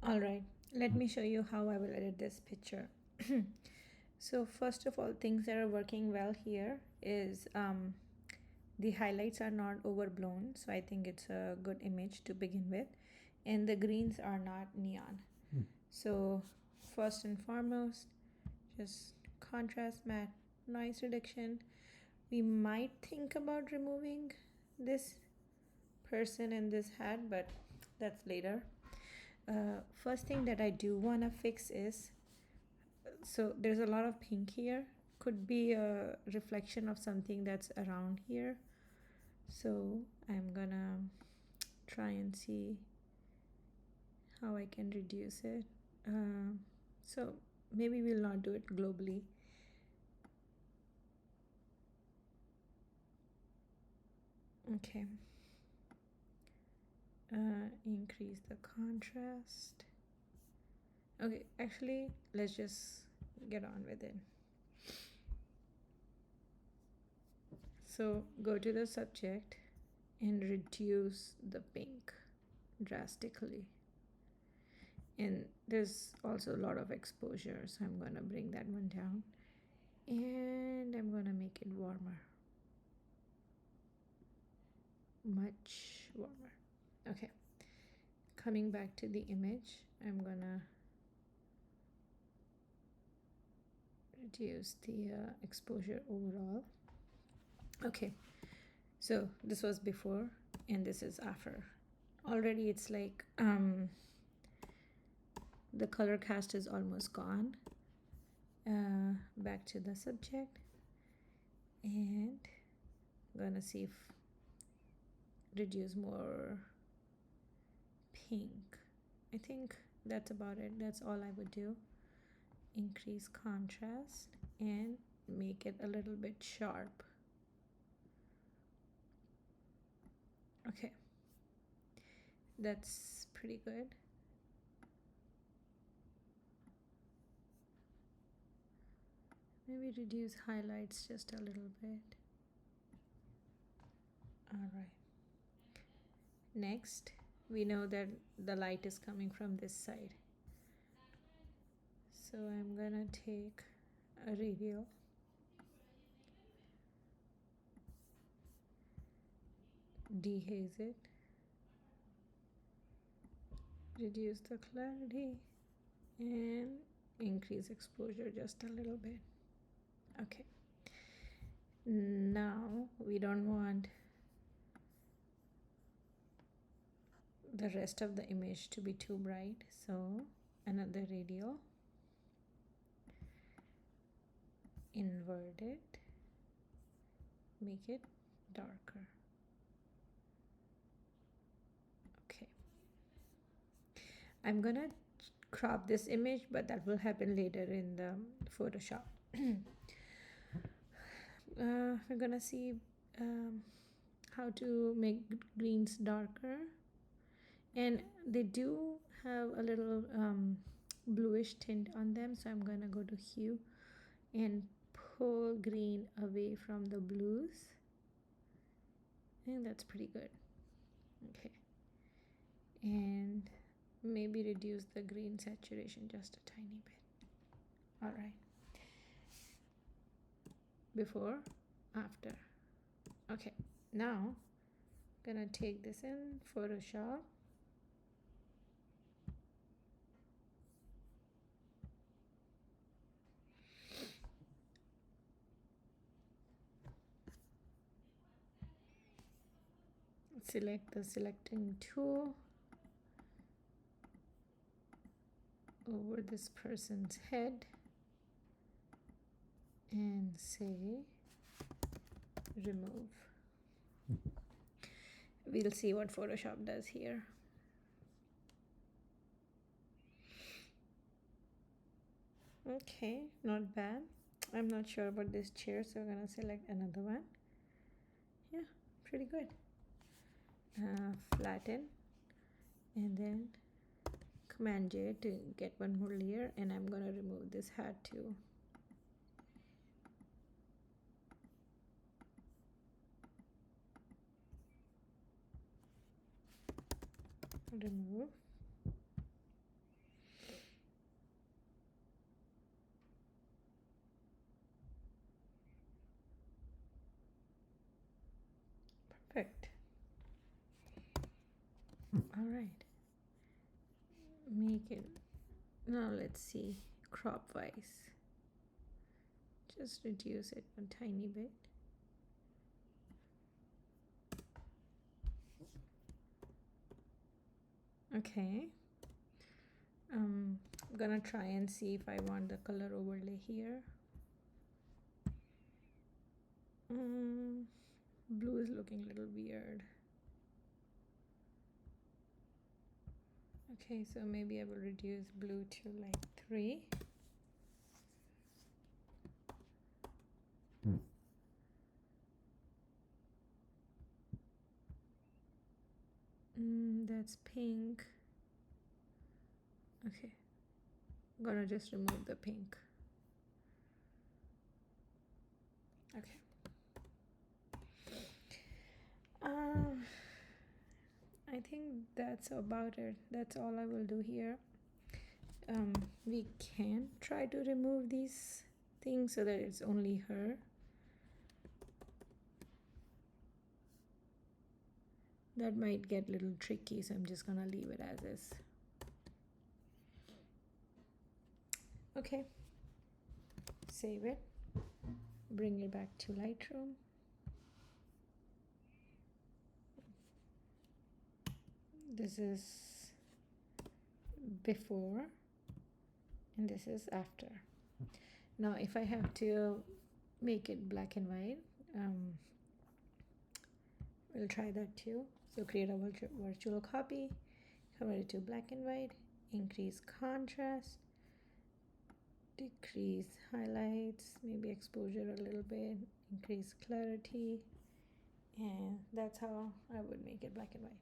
All right, let me show you how I will edit this picture. So first of all, things that are working well here is the highlights are not overblown, so I think it's a good image to begin with, and the greens are not neon. So first and foremost, just contrast matte noise reduction. We might think about removing this person in this hat, but that's later. First thing that I do want to fix is, so there's a lot of pink here, could be a reflection of something that's around here. So I'm gonna try and see how I can reduce it. So maybe we'll not do it globally. Okay. Increase the contrast. Okay, actually, let's just get on with it. So go to the subject and reduce the pink drastically. And there's also a lot of exposure, so I'm going to bring that one down. And I'm going to make it warmer. Much warmer. Okay. Coming back to the image, I'm going to reduce the exposure overall. Okay, so this was before and this is after. Already it's like the color cast is almost gone. Back to the subject, and I'm gonna see if reduce more pink. I think that's about it. That's all I would do. Increase contrast and make it a little bit sharp. Okay, that's pretty good. Maybe reduce highlights just a little bit. All right. Next, we know that the light is coming from this side. So I'm gonna take a radial, dehaze it, reduce the clarity, and increase exposure just a little bit. Okay. Now we don't want the rest of the image to be too bright, so another radial, invert it, make it darker. Okay, I'm gonna crop this image, but that will happen later in the Photoshop. We're gonna see how to make greens darker, and they do have a little bluish tint on them, so I'm gonna go to hue and pull green away from the blues. I think that's pretty good. Okay, and maybe reduce the green saturation just a tiny bit. All right, before, after. Okay, now gonna take this in Photoshop, select the selecting tool over this person's head and say remove. We'll see what Photoshop does here. Okay, not bad. I'm not sure about this chair, so I'm gonna select another one. Yeah, pretty good. Flatten, and then Command J to get one more layer, and I'm gonna remove this hat too. Remove. Perfect. All right. Make it. Now let's see. Crop wise. Just reduce it a tiny bit. Okay. I'm gonna try and see if I want the color overlay here. Blue is looking a little weird. Okay, so maybe I will reduce blue to like 3. That's pink. Okay, I'm gonna just remove the pink. Okay. I think that's about it. That's all I will do here. We can try to remove these things so that it's only her. That might get a little tricky, so I'm just gonna leave it as is. Okay, save it, bring it back to Lightroom. This is before and this is after. Now if I have to make it black and white, we'll try that too. So create a virtual copy, convert it to black and white, increase contrast, decrease highlights, maybe exposure a little bit, increase clarity, and that's how I would make it black and white.